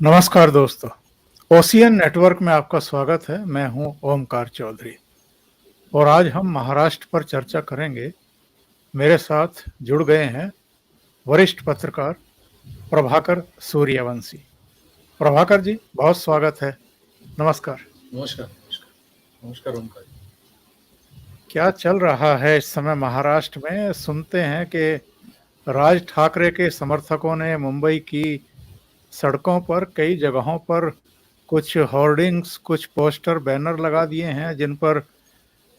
नमस्कार दोस्तों, ocean network में आपका स्वागत है। मैं हूं ओमकार चौधरी और आज हम महाराष्ट्र पर चर्चा करेंगे। मेरे साथ जुड़ गए हैं वरिष्ठ पत्रकार प्रभाकर सूर्यवंशी। प्रभाकर जी, बहुत स्वागत है। नमस्कार। नमस्कार नमस्कार नमस्कार ओमकार। क्या चल रहा है इस समय महाराष्ट्र में? सुनते हैं कि राज ठाकरे के समर्थकों ने मुंबई की सड़कों पर कई जगहों पर कुछ होर्डिंग्स, कुछ पोस्टर, बैनर लगा दिए हैं जिन पर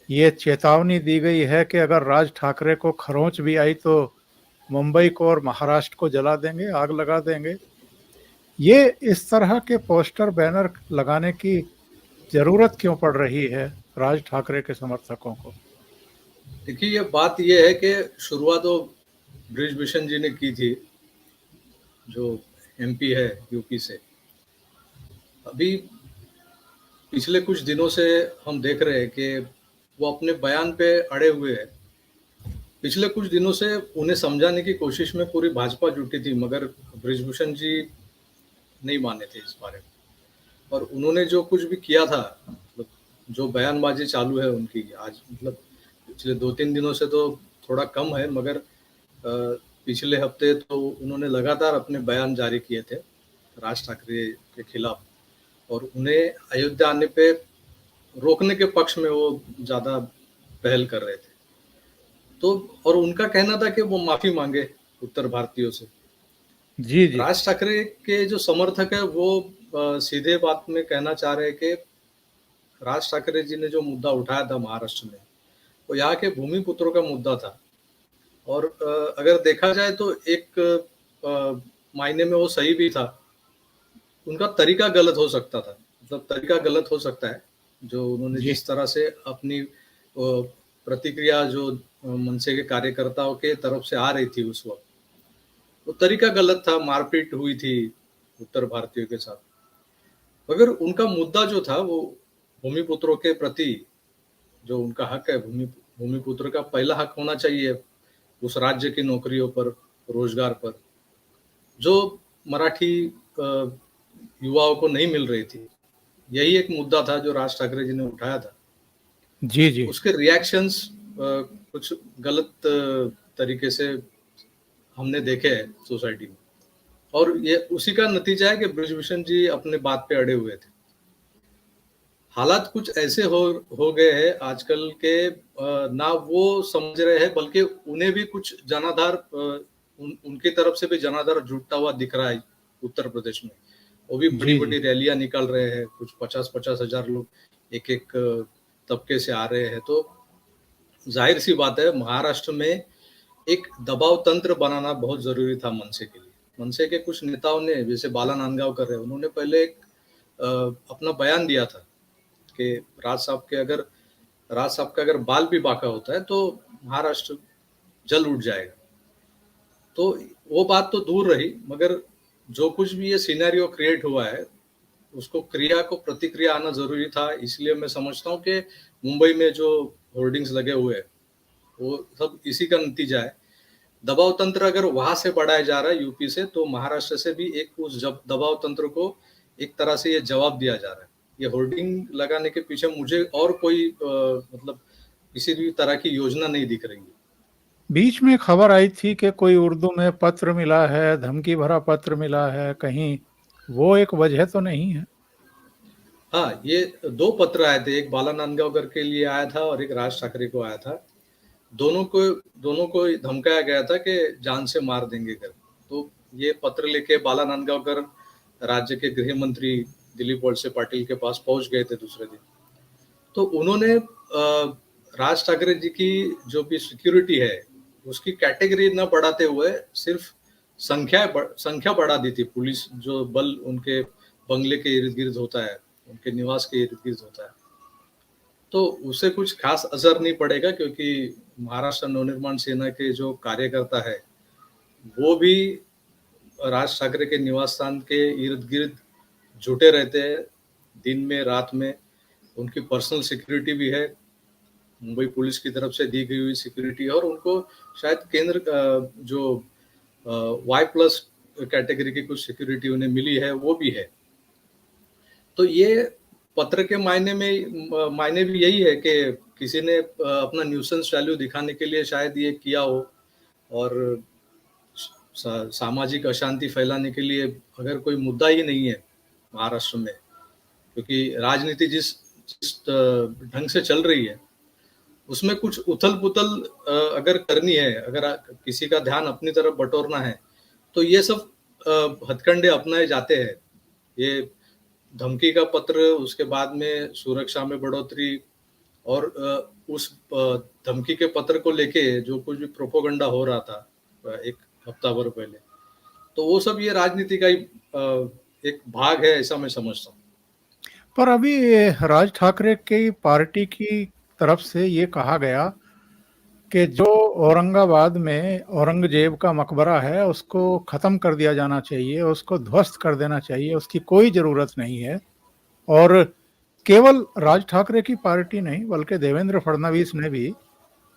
ये चेतावनी दी गई है कि अगर राज ठाकरे को खरोंच भी आई तो मुंबई को और महाराष्ट्र को जला देंगे, आग लगा देंगे। ये इस तरह के पोस्टर, बैनर लगाने की जरूरत क्यों पड़ रही है राज ठाकरे के समर्थकों को? देखिए, ये बात ये है कि शुरुआत तो बृजभूषण जी ने की थी, जो एमपी है यूपी से। अभी पिछले कुछ दिनों से हम देख रहे हैं कि वो अपने बयान पे अड़े हुए हैं। पिछले कुछ दिनों से उन्हें समझाने की कोशिश में पूरी भाजपा जुटी थी, मगर बृजभूषण जी नहीं माने थे इस बारे में। और उन्होंने जो कुछ भी किया था, मतलब जो बयानबाजी चालू है उनकी आज, मतलब पिछले 2-3 दिनों से तो थोड़ा कम है, मगर पिछले हफ्ते तो उन्होंने लगातार अपने बयान जारी किए थे राज ठाकरे के खिलाफ, और उन्हें अयोध्या आने पे रोकने के पक्ष में वो ज़्यादा पहल कर रहे थे। तो और उनका कहना था कि वो माफ़ी मांगे उत्तर भारतीयों से। जी जी। राज ठाकरे के जो समर्थक है वो सीधे बात में कहना चाह रहे हैं कि राज ठाकरे जी ने जो मुद्दा उठाया था महाराष्ट्र में, वो यहाँ के भूमिपुत्रों का मुद्दा था। और अगर देखा जाए तो एक मायने में वो सही भी था। उनका तरीका गलत हो सकता था, मतलब तरीका गलत हो सकता है, जो उन्होंने जिस तरह से अपनी प्रतिक्रिया जो मनसे के कार्यकर्ताओं के तरफ से आ रही थी उस वक्त, वो तरीका गलत था। मारपीट हुई थी उत्तर भारतीयों के साथ, मगर उनका मुद्दा जो था वो भूमिपुत्रों के प्रति जो उनका हक है, भूमिपुत्र का पहला हक होना चाहिए उस राज्य की नौकरियों पर, रोजगार पर, जो मराठी युवाओं को नहीं मिल रही थी। यही एक मुद्दा था जो राज ठाकरे जी ने उठाया था। जी जी। उसके रिएक्शंस कुछ गलत तरीके से हमने देखे हैं सोसाइटी में, और ये उसी का नतीजा है कि बृजभूषण जी अपने बात पे अड़े हुए थे। हालात कुछ ऐसे हो गए हैं आजकल के, ना वो समझ रहे हैं, बल्कि उन्हें भी कुछ जनाधार, उनकी तरफ से भी जनाधार जुटता हुआ दिख रहा है उत्तर प्रदेश में। वो भी बड़ी बड़ी रैलियां निकाल रहे हैं, कुछ 50-50 हजार लोग एक एक तबके से आ रहे हैं। तो जाहिर सी बात है, महाराष्ट्र में एक दबाव तंत्र बनाना बहुत जरूरी था मनसे के लिए। मनसे के कुछ नेताओं ने, जैसे बाला नांदगांवकर है, उन्होंने पहले एक अपना बयान दिया था कि राज साहब का अगर बाल भी बांका होता है तो महाराष्ट्र जल उठ जाएगा। तो वो बात तो दूर रही, मगर जो कुछ भी ये सिनेरियो क्रिएट हुआ है, उसको क्रिया को प्रतिक्रिया आना जरूरी था। इसलिए मैं समझता हूँ कि मुंबई में जो होर्डिंग्स लगे हुए हैं वो सब इसी का नतीजा है। दबाव तंत्र अगर वहां से बढ़ाया जा रहा है यूपी से, तो महाराष्ट्र से भी एक उस दबाव तंत्र को एक तरह से ये जवाब दिया जा रहा है। ये होर्डिंग लगाने के पीछे मुझे और कोई मतलब किसी भी तरह की योजना नहीं दिख रही है। बीच में खबर आई थी कि कोई उर्दू में पत्र मिला है, धमकी भरा पत्र मिला है कहीं, वो एक वजह तो नहीं है? हाँ, ये 2 पत्र आए थे, एक बाला नांदगांवकर के लिए आया था और एक राज ठाकरे को आया था। दोनों को धमकाया गया था कि जान से मार देंगे कर। तो ये पत्र लेके बाला नांदगांवकर राज्य के गृह मंत्री दिलीप वळसे पाटिल के पास पहुंच गए थे दूसरे दिन। तो उन्होंने राज ठाकरे जी की जो भी सिक्योरिटी है उसकी कैटेगरी न बढ़ाते हुए सिर्फ संख्या बढ़ा दी थी। पुलिस जो बल उनके बंगले के इर्द गिर्द होता है, उनके निवास के इर्द गिर्द होता है, तो उससे कुछ खास असर नहीं पड़ेगा, क्योंकि महाराष्ट्र नवनिर्माण सेना के जो कार्यकर्ता है वो भी राज ठाकरे के निवास स्थान के इर्द गिर्द जुटे रहते हैं दिन में रात में। उनकी पर्सनल सिक्योरिटी भी है, मुंबई पुलिस की तरफ से दी गई हुई सिक्योरिटी, और उनको शायद केंद्र जो वाई प्लस कैटेगरी की कुछ सिक्योरिटी उन्हें मिली है वो भी है। तो ये पत्र के मायने भी यही है कि किसी ने अपना न्यूसेंस वैल्यू दिखाने के लिए शायद ये किया हो, और सामाजिक अशांति फैलाने के लिए अगर कोई मुद्दा ही नहीं है महाराष्ट्र में, क्योंकि राजनीति जिस जिस ढंग से चल रही है उसमें कुछ उथल पुथल अगर करनी है, अगर किसी का ध्यान अपनी तरफ बटोरना है, तो ये सब हथकंडे अपनाए जाते हैं। ये धमकी का पत्र, उसके बाद में सुरक्षा में बढ़ोतरी, और उस धमकी के पत्र को लेके जो कुछ भी प्रोपोगंडा हो रहा था एक हफ्ता भर पहले, तो वो सब ये राजनीति का ही एक भाग है, ऐसा मैं समझता हूँ। पर अभी राज ठाकरे की पार्टी की तरफ से ये कहा गया कि जो औरंगाबाद में औरंगजेब का मकबरा है उसको ख़त्म कर दिया जाना चाहिए, उसको ध्वस्त कर देना चाहिए, उसकी कोई ज़रूरत नहीं है। और केवल राज ठाकरे की पार्टी नहीं बल्कि देवेंद्र फडणवीस ने भी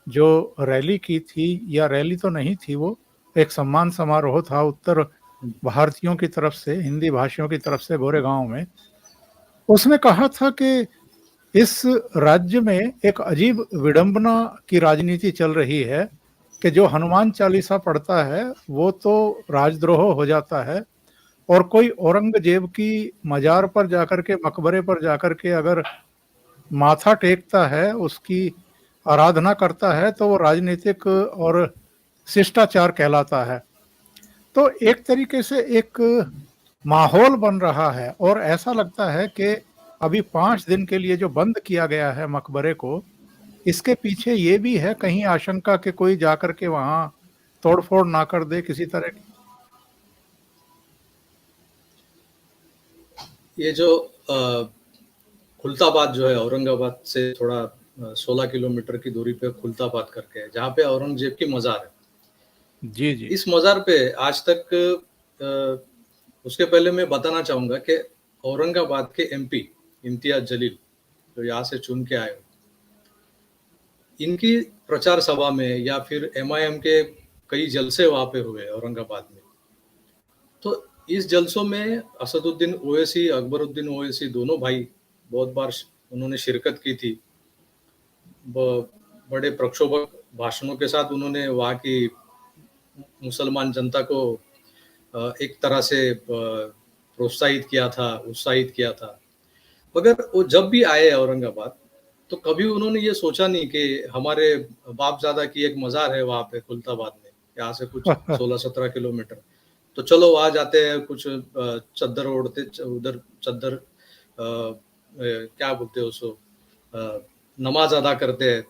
जो रैली की थी, या रैली तो नहीं थी, वो एक सम्मान समारोह था उत्तर भारतीयों की तरफ से, हिंदी भाषियों की तरफ से गोरेगांव में। उसने कहा था कि इस राज्य में एक अजीब विडंबना की राजनीति चल रही है कि जो हनुमान चालीसा पढ़ता है वो तो राजद्रोह हो जाता है, और कोई औरंगजेब की मजार पर जाकर के, मकबरे पर जाकर के अगर माथा टेकता है, उसकी आराधना करता है, तो वो राजनीतिक और शिष्टाचार कहलाता है। तो एक तरीके से एक माहौल बन रहा है, और ऐसा लगता है कि अभी 5 दिन के लिए जो बंद किया गया है मकबरे को, इसके पीछे ये भी है कहीं आशंका कि कोई जाकर के वहां तोड़फोड़ ना कर दे किसी तरह की। ये जो खुलताबाद जो है, औरंगाबाद से थोड़ा 16 किलोमीटर की दूरी पे खुलताबाद करके है, जहाँ पे औरंगजेब की मजार है। जी जी। इस मजार पे आज तक उसके पहले मैं बताना चाहूंगा कि औरंगाबाद के एमपी इम्तियाज जलील, जो यहाँ से चुन के आए, इनकी प्रचार सभा में या फिर एमआईएम के कई जलसे वहां पे हुए औरंगाबाद में। तो इस जलसों में असदुद्दीन ओवैसी, अकबरुद्दीन ओवैसी दोनों भाई बहुत बार उन्होंने शिरकत की थी। बड़े प्रक्षोभक भाषणों के साथ उन्होंने वहाँ की मुसलमान जनता को एक तरह से प्रोत्साहित किया था, उत्साहित किया था। मगर वो जब भी आए औरंगाबाद, तो कभी उन्होंने ये सोचा नहीं कि हमारे बापजादा की एक मजार है वहाँ पे खुलताबाद में, यहाँ से कुछ 16-17 किलोमीटर, तो चलो वहाँ जाते हैं, कुछ चद्दर ओढ़ते, उधर चद्दर क्या बोलते हैं उसको, नमाज अदा करते हैं,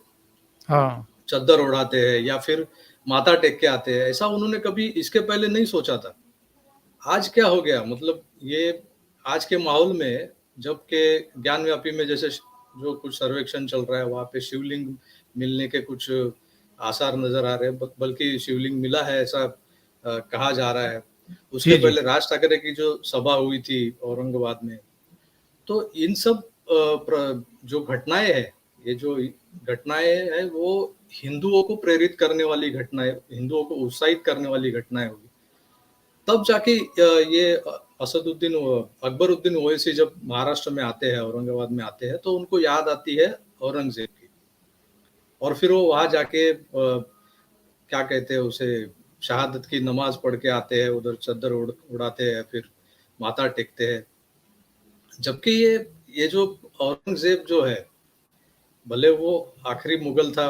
हाँ। चद्दर उड़ाते हैं, या फिर माथा टेक के आते हैं। ऐसा उन्होंने कभी इसके पहले नहीं सोचा था। आज क्या हो गया, मतलब ये आज के माहौल में, जबकि ज्ञानव्यापी में जैसे जो कुछ सर्वेक्षण चल रहा है, वहाँ पे शिवलिंग मिलने के कुछ आसार नजर आ रहे हैं, बल्कि शिवलिंग मिला है ऐसा कहा जा रहा है। उसके पहले राज ठाकरे की जो सभा हुई थी औरंगाबाद में, तो इन सब जो घटनाएं हैं, ये जो घटनाएं हैं वो हिंदुओं को प्रेरित करने वाली घटनाएं, हिंदुओं को उत्साहित करने वाली घटनाएं हुई। तब जाके ये असदुद्दीन, अकबरुद्दीन ओवैसी जब महाराष्ट्र में आते हैं, औरंगाबाद में आते हैं, तो उनको याद आती है औरंगजेब की, और फिर वो वहां जाके क्या कहते हैं उसे, शहादत की नमाज पढ़ के आते हैं, उधर चद्दर उड़ाते हैं, फिर माथा टेकते हैं। जबकि ये जो औरंगजेब जो है, भले वो आखिरी मुगल था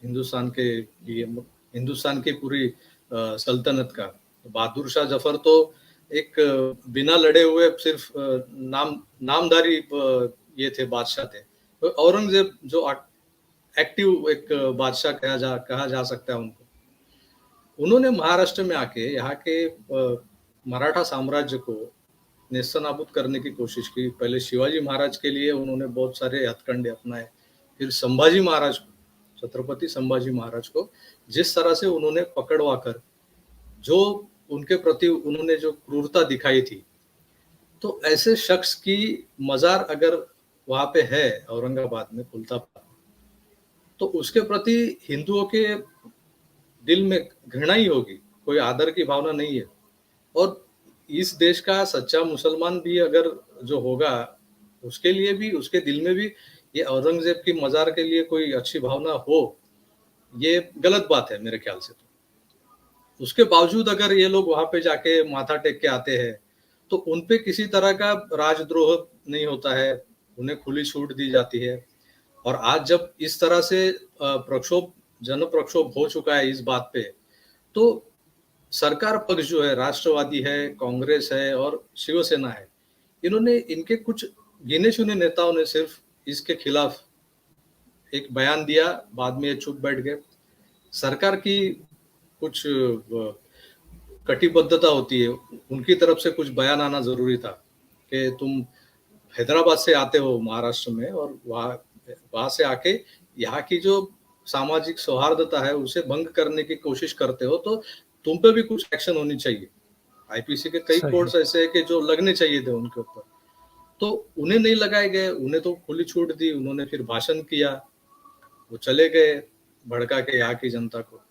हिंदुस्तान के लिए, हिंदुस्तान की पूरी सल्तनत का, बहादुर शाह जफर तो एक बिना लड़े हुए सिर्फ नामधारी ये थे, बादशाह थे। तो औरंगजेब जो एक्टिव एक बादशाह कहा जा सकता है उनको, उन्होंने महाराष्ट्र में आके यहाँ के मराठा साम्राज्य को नेस्तनाबूद करने की कोशिश की। पहले शिवाजी महाराज के लिए उन्होंने बहुत सारे हथकंडे अपनाए, फिर संभाजी महाराज को, छत्रपति संभाजी महाराज को जिस तरह से उन्होंने पकड़वा कर जो उनके प्रति उन्होंने जो क्रूरता दिखाई थी, तो ऐसे शख्स की मज़ार अगर वहाँ पे है औरंगाबाद में खुलताबाद, तो उसके प्रति हिंदुओं के दिल में घृणा ही होगी, कोई आदर की भावना नहीं है। और इस देश का सच्चा मुसलमान भी अगर जो होगा, उसके लिए भी, उसके दिल में भी ये औरंगज़ेब की मज़ार के लिए कोई अच्छी भावना हो, ये गलत बात है मेरे ख्याल से तो। उसके बावजूद अगर ये लोग वहाँ पे जाके माथा टेक के आते हैं, तो उन पे किसी तरह का राजद्रोह नहीं होता है, उन्हें खुली छूट दी जाती है। और आज जब इस तरह से प्रक्षोभ, जन प्रक्षोभ हो चुका है इस बात पे, तो सरकार पक्ष जो है, राष्ट्रवादी है, कांग्रेस है और शिवसेना है, इन्होंने, इनके कुछ गिने-चुने नेताओं ने सिर्फ इसके खिलाफ एक बयान दिया, बाद में ये चुप बैठ गए। सरकार की कुछ कटिबद्धता होती है, उनकी तरफ से कुछ बयान आना ज़रूरी था कि तुम हैदराबाद से आते हो महाराष्ट्र में और वहाँ वहाँ से आके यहाँ की जो सामाजिक सौहार्दता है उसे भंग करने की कोशिश करते हो, तो तुम पे भी कुछ एक्शन होनी चाहिए। आईपीसी के कई सही। कोड्स ऐसे हैं कि जो लगने चाहिए थे उनके ऊपर, तो उन्हें नहीं लगाए गए, उन्हें तो खुली छूट दी, उन्होंने फिर भाषण किया, वो चले गए भड़का के यहाँ की जनता को।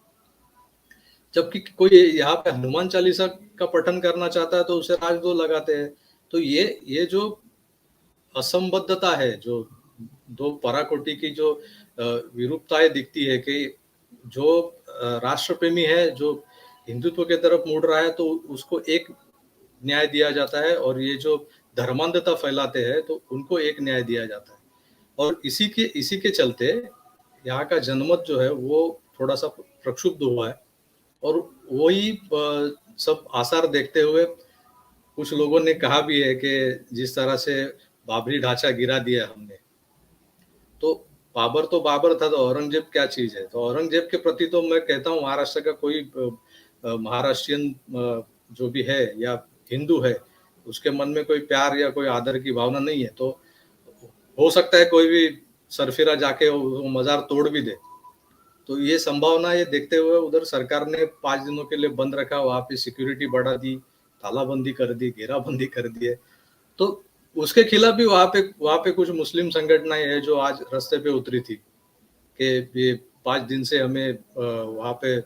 जबकि कोई यहाँ पे हनुमान चालीसा का पठन करना चाहता है तो उसे राजद्रोह लगाते हैं। तो ये जो असंबद्धता है, जो दो पराकोटि की जो विरूपताएं दिखती है कि जो राष्ट्रप्रेमी है, जो हिंदुत्व के तरफ मुड़ रहा है, तो उसको एक न्याय दिया जाता है, और ये जो धर्मांधता फैलाते हैं तो उनको एक न्याय दिया जाता है। और इसी के चलते यहाँ का जनमत जो है वो थोड़ा सा प्रक्षुब्ध हुआ है। और वही सब आसार देखते हुए कुछ लोगों ने कहा भी है कि जिस तरह से बाबरी ढांचा गिरा दिया हमने, तो बाबर था, तो औरंगजेब क्या चीज है। तो औरंगजेब के प्रति तो मैं कहता हूँ महाराष्ट्र का कोई महाराष्ट्रियन जो भी है या हिंदू है, उसके मन में कोई प्यार या कोई आदर की भावना नहीं है। तो हो सकता है कोई भी सरफिरा जाके वो मजार तोड़ भी दे। तो ये संभावना ये देखते हुए उधर सरकार ने 5 दिनों के लिए बंद रखा, वहाँ पे सिक्योरिटी बढ़ा दी, तालाबंदी कर दी, घेराबंदी कर दी है। तो उसके खिलाफ भी वहाँ पे कुछ मुस्लिम संगठनाएं हैं जो आज रास्ते पे उतरी थी कि ये 5 दिन से हमें वहाँ पे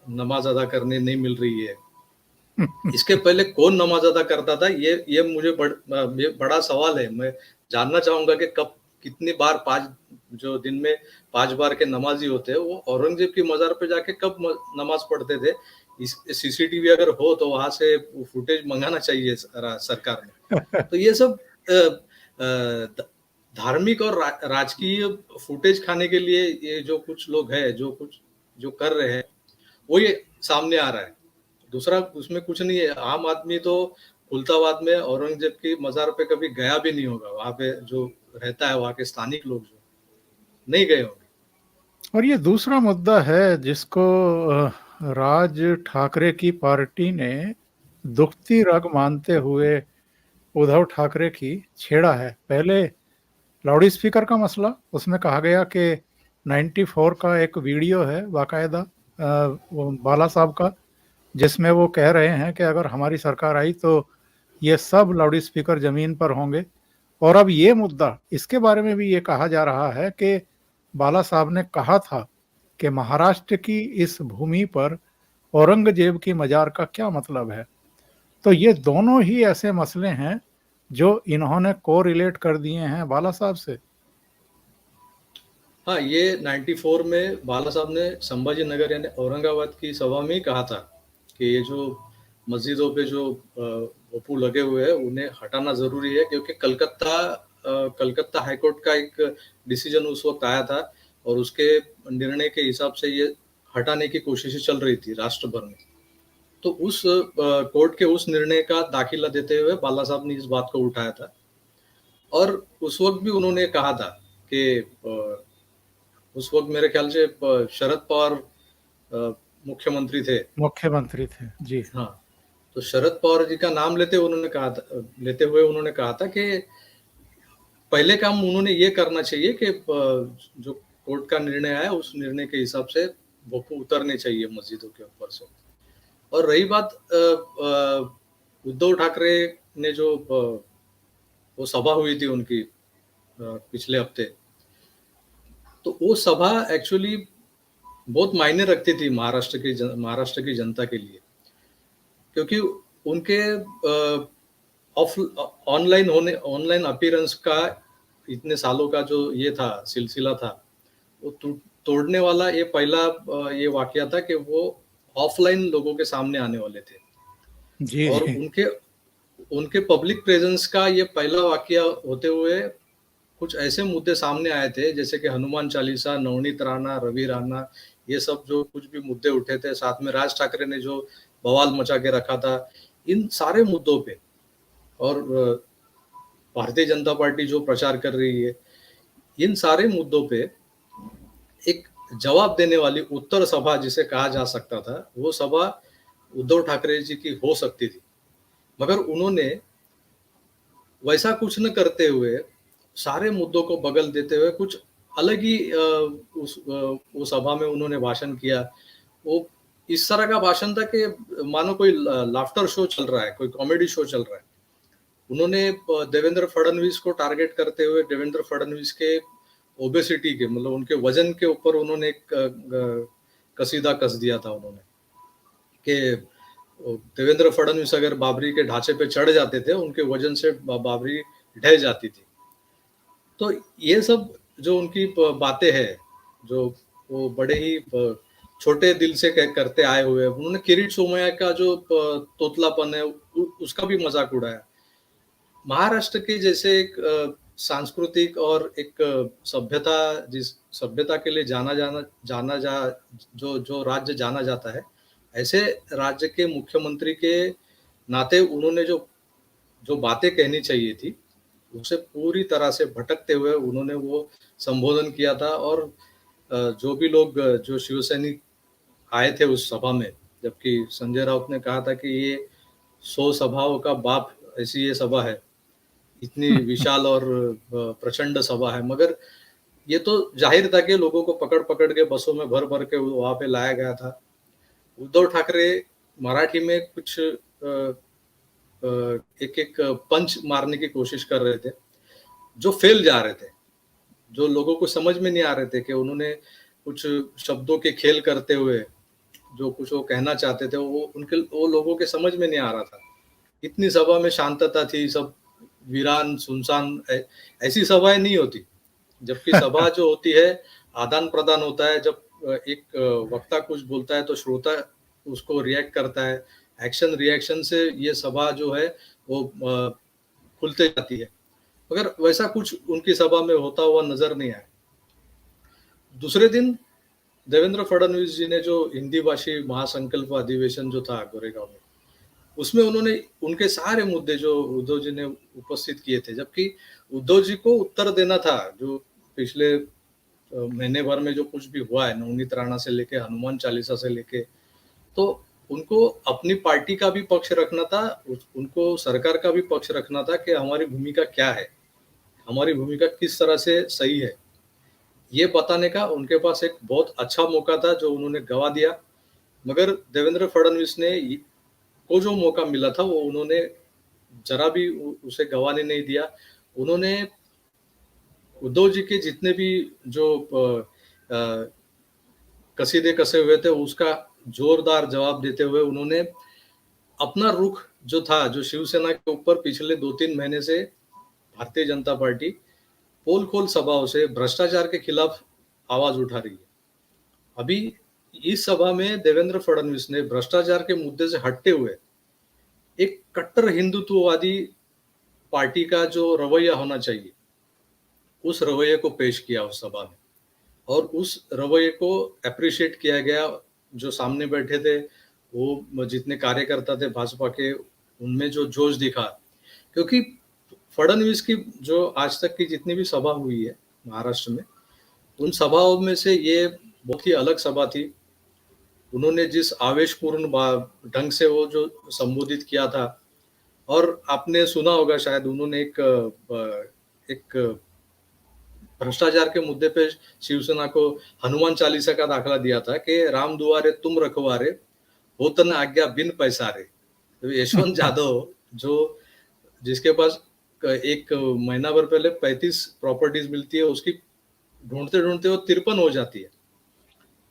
नमाज अदा करने नहीं मिल रही है। इसके पहले कौन नमाज अदा करता था, ये मुझे बड़ा सवाल है। मैं जानना चाहूंगा कि कब, कितनी बार, 5 जो दिन में 5 बार के नमाजी होते हैं, वो औरंगजेब की मजार पे जाके कब नमाज पढ़ते थे। इस सीसीटीवी अगर हो तो वहां से फुटेज मंगाना चाहिए सरकार ने। तो ये सब धार्मिक और राजकीय फुटेज खाने के लिए ये जो कुछ लोग हैं, जो कर रहे हैं, वो ये सामने आ रहा है। दूसरा उसमें कुछ नहीं है। आम आदमी तो खुलताबाद में औरंगजेब की मजार पे कभी गया भी नहीं होगा, वहां पे जो रहता है वहां के स्थानिक लोग जो नहीं गए होंगे। और ये दूसरा मुद्दा है जिसको राज ठाकरे की पार्टी ने दुखती रग मानते हुए उद्धव ठाकरे की छेड़ा है। पहले लाउड स्पीकर का मसला, उसमें कहा गया कि 94 का एक वीडियो है बाकायदा वो बाला साहब का, जिसमें वो कह रहे हैं कि अगर हमारी सरकार आई तो ये सब लाउड स्पीकर जमीन पर होंगे। और अब ये मुद्दा, इसके बारे में भी ये कहा जा रहा है कि बाला साहब ने कहा था कि महाराष्ट्र की इस भूमि पर औरंगजेब की मजार का क्या मतलब है। तो ये दोनों ही ऐसे मसले हैं जो इन्होंने कोरिलेट कर दिए हैं बाला साहब से। हाँ, ये 94 में बाला साहब ने संभाजी नगर यानी औरंगाबाद की सभा में ही कहा था कि ये जो मस्जिदों पे जो भोपू लगे हुए हैं उन्हें हटाना जरूरी है, क्योंकि कलकत्ता हाईकोर्ट का एक डिसीजन उस वक्त आया था और उसके निर्णय के हिसाब से ये हटाने की कोशिशें चल रही थी राष्ट्र भर में। तो उस कोर्ट के उस निर्णय का दाखिला देते हुए बाला साहब ने इस बात को उठाया था। और उस वक्त भी उन्होंने कहा था कि उस वक्त मेरे ख्याल से शरद पवार मुख्यमंत्री थे। मुख्यमंत्री थे जी। हाँ, तो शरद पवार जी का नाम लेते हुए उन्होंने कहा था कि पहले काम उन्होंने ये करना चाहिए कि जो कोर्ट का निर्णय आया उस निर्णय के हिसाब से भोपू उतरने चाहिए मस्जिदों के ऊपर से। और रही बात उद्धव ठाकरे ने जो वो सभा हुई थी उनकी पिछले हफ्ते, तो वो सभा एक्चुअली बहुत मायने रखती थी महाराष्ट्र की जनता के लिए, क्योंकि उनके ऑनलाइन अपीयरेंस का इतने सालों का जो ये था सिलसिला था, वो तोड़ने वाला ये पहला ये वाकया था कि वो ऑफलाइन लोगों के सामने आने वाले थे। जी, और जी। उनके पब्लिक प्रेजेंस का ये पहला वाकया होते हुए कुछ ऐसे मुद्दे सामने आए थे, जैसे कि हनुमान चालीसा, नवनीत राणा, रवि राणा, ये सब जो कुछ भी मुद्दे उठे थे, साथ में राज ठाकरे ने जो बवाल मचा के रखा था, इन सारे मुद्दों पे, और भारतीय जनता पार्टी जो प्रचार कर रही है, इन सारे मुद्दों पे एक जवाब देने वाली उत्तर सभा जिसे कहा जा सकता था, वो सभा उद्धव ठाकरे जी की हो सकती थी। मगर उन्होंने वैसा कुछ न करते हुए, सारे मुद्दों को बगल देते हुए कुछ अलग ही वो सभा में उन्होंने भाषण किया। वो इस तरह का भाषण था कि मानो कोई लाफ्टर शो चल रहा है, कोई कॉमेडी शो चल रहा है। उन्होंने देवेंद्र फडणवीस को टारगेट करते हुए देवेंद्र फडणवीस के ओबेसिटी के, मतलब उनके वजन के ऊपर उन्होंने एक कसीदा कस दिया था उन्होंने, कि देवेंद्र फडणवीस अगर बाबरी के ढांचे पे चढ़ जाते थे, उनके वजन से बाबरी ढह जाती थी। तो ये सब जो उनकी बातें हैं, जो वो बड़े ही छोटे दिल से करते आए हुए हैं, उन्होंने किरीट सोमैया का जो तोतलापन है उसका भी मजाक उड़ाया। महाराष्ट्र के जैसे एक सांस्कृतिक और एक सभ्यता, जिस सभ्यता के लिए जाना जा जो जो राज्य जाना जाता है, ऐसे राज्य के मुख्यमंत्री के नाते उन्होंने जो जो बातें कहनी चाहिए थी, उसे पूरी तरह से भटकते हुए उन्होंने वो संबोधन किया था। और जो भी लोग जो शिवसैनिक आए थे उस सभा में, जबकि संजय राउत ने कहा था कि ये 100 सभाओं का बाप ऐसी ये सभा है, इतनी विशाल और प्रचंड सभा है, मगर ये तो जाहिर था कि लोगों को पकड़-पकड़ के बसों में भर-भर के वहाँ पे लाया गया था। उद्धव ठाकरे मराठी में कुछ एक-एक पंच मारने की कोशिश कर रहे थे, जो फेल जा रहे थे, जो लोगों को समझ में नहीं आ रहे थे, कि उन्होंने कुछ शब्दों के खेल करते हुए जो कुछ वो कहना चाहते थे, वो लोगों के समझ में नहीं आ रहा था। इतनी सभा में शांतता थी, सब वीरान, सुनसान, ऐसी सभाएँ नहीं होती। जबकि सभा जो होती है, आदान-प्रदान होता है, जब एक वक्ता कुछ बोलता है तो श्रोता उसको रिएक्ट करता है। एक्शन रिएक्शन से ये सभा जो है वो खुलते जाती है। मगर वैसा कुछ उनकी सभा में होता हुआ नज़र नहीं आया। दूसरे दिन देवेंद्र फडणवीस जी ने जो हिंदी भाषी महासंकल्प अधिवेशन जो था गोरेगांव में, उसमें उन्होंने उनके सारे मुद्दे जो उद्धव जी ने उपस्थित किए थे, जबकि उद्धव जी को उत्तर देना था जो पिछले महीने भर में जो कुछ भी हुआ है, नवनीत राणा से लेके हनुमान चालीसा से लेके, तो उनको अपनी पार्टी का भी पक्ष रखना था, उनको सरकार का भी पक्ष रखना था कि हमारी भूमिका क्या है, हमारी भूमिका किस तरह से सही है, ये बताने का उनके पास एक बहुत अच्छा मौका था, जो उन्होंने गवा दिया। मगर देवेंद्र फडणवीस ने को जो मौका मिला था, वो उन्होंने जरा भी उसे गवाने नहीं दिया। उन्होंने उद्धव जी के जितने भी जो कसीदे कसे हुए थे, उसका जोरदार जवाब देते हुए उन्होंने अपना रुख जो था, जो शिवसेना के ऊपर पिछले 2-3 महीने से भारतीय जनता पार्टी पोल खोल सभाओं से भ्रष्टाचार के खिलाफ आवाज उठा रही है। अभी इस सभा में देवेंद्र फडणवीस ने भ्रष्टाचार के मुद्दे से हटते हुए एक कट्टर हिंदुत्ववादी पार्टी का जो रवैया होना चाहिए, उस रवैये को पेश किया उस सभा में, और उस रवैये को एप्रिशिएट किया गया। जो सामने बैठे थे, वो जितने कार्यकर्ता थे भाजपा के, उनमें जो जोश दिखा, क्योंकि फडणवीस की जो आज तक की जितनी भी सभा हुई है महाराष्ट्र में, उन सभाओं में से ये बहुत ही अलग सभा थी। उन्होंने जिस आवेशपूर्ण ढंग से वो जो संबोधित किया था, और आपने सुना होगा शायद, उन्होंने एक भ्रष्टाचार के मुद्दे पे शिवसेना को हनुमान चालीसा का दाखला दिया था कि राम दुआरे तुम रखवारे, होतन आज्ञा बिन पैसारे। तो यशवंत जाधव जो जिसके पास एक महीना भर पहले 35 प्रॉपर्टीज मिलती है, उसकी ढूंढते ढूंढते वो 53 हो जाती है।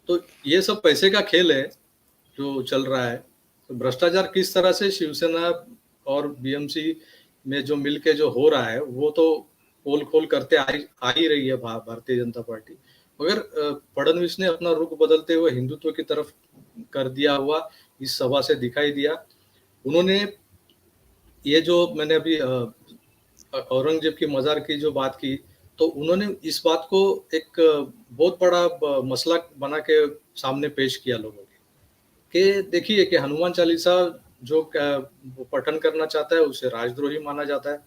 तो ये सब पैसे का खेल है जो चल रहा है। तो भ्रष्टाचार किस तरह से शिवसेना और बीएमसी में जो मिल के जो हो रहा है वो तो पोल खोल करते आ ही रही है भारतीय जनता पार्टी। मगर फडणवीस ने अपना रुख बदलते हुए हिंदुत्व की तरफ कर दिया हुआ इस सभा से दिखाई दिया। उन्होंने ये जो मैंने अभी औरंगजेब की मजार की जो बात की, तो उन्होंने इस बात को एक बहुत बड़ा मसला बना के सामने पेश किया लोगों के कि देखिए कि हनुमान चालीसा जो पठन करना चाहता है उसे राजद्रोही माना जाता है,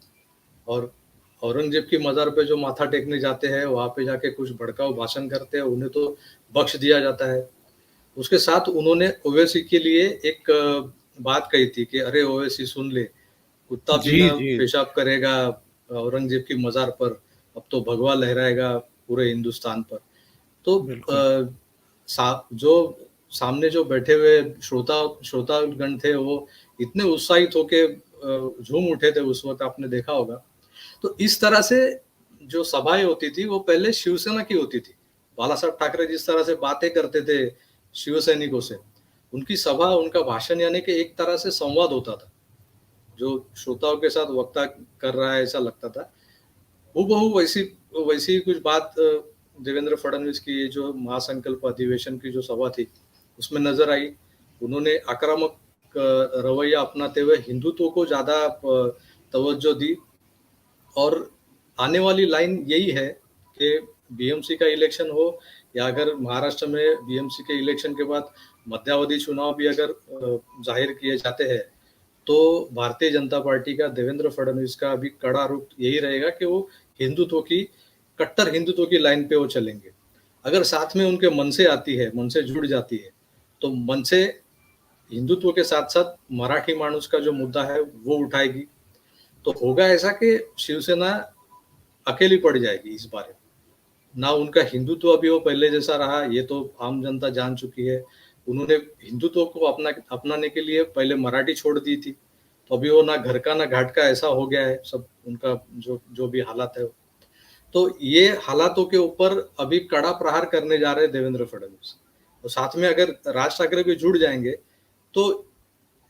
और औरंगजेब की मजार पे जो माथा टेकने जाते हैं वहां पे जाके कुछ भड़काऊ भाषण करते हैं उन्हें तो बख्श दिया जाता है। उसके साथ उन्होंने ओवैसी के लिए एक बात कही थी कि अरे ओवैसी सुन ले, कुत्ता भी जी ना जी पेशाब करेगा औरंगजेब की मजार पर, अब तो भगवा लहराएगा पूरे हिंदुस्तान पर। तो बिल्कुल। जो सामने जो बैठे हुए श्रोतागण थे वो इतने उत्साहित होके झूम उठे थे उस वक्त, आपने देखा होगा। तो इस तरह से जो सभाएं होती थी वो पहले शिवसेना की होती थी। बाला साहब ठाकरे जिस तरह से बातें करते थे शिव सैनिकों से, उनकी सभा, उनका भाषण यानी कि एक तरह से संवाद होता था, जो श्रोताओं के साथ वक्ता कर रहा है ऐसा लगता था। हूबहू वैसी वैसी कुछ बात देवेंद्र फडणवीस की जो महासंकल्प अधिवेशन की जो सभा थी उसमें नजर आई। उन्होंने आक्रामक रवैया अपनाते हुए हिंदुत्व को ज्यादा तवज्जो दी, और आने वाली लाइन यही है कि बीएमसी का इलेक्शन हो या अगर महाराष्ट्र में बीएमसी के इलेक्शन के बाद मध्यावधि चुनाव भी अगर जाहिर किए जाते हैं, तो भारतीय जनता पार्टी का, देवेंद्र फडणवीस का अभी कड़ा रुख यही रहेगा कि वो हिंदुत्व की, कट्टर हिंदुत्व की लाइन पे वो चलेंगे। अगर साथ में उनके मन से आती है, मन से जुड़ जाती है, तो मन से हिंदुत्व के साथ साथ मराठी मानुस का जो मुद्दा है वो उठाएगी। तो होगा ऐसा कि शिवसेना अकेली पड़ जाएगी इस बार। ना उनका हिंदुत्व अभी वो पहले जैसा रहा, ये तो आम जनता जान चुकी है। उन्होंने हिंदुत्व को अपनाने के लिए पहले मराठी छोड़ दी थी, तो अभी वो ना घर का ना घाट का ऐसा हो गया है सब उनका, जो जो भी हालात है। तो ये हालातों के ऊपर अभी कड़ा प्रहार करने जा रहे हैं देवेंद्र फडणवीस। तो साथ में अगर राज ठाकरे भी जुड़ जाएंगे तो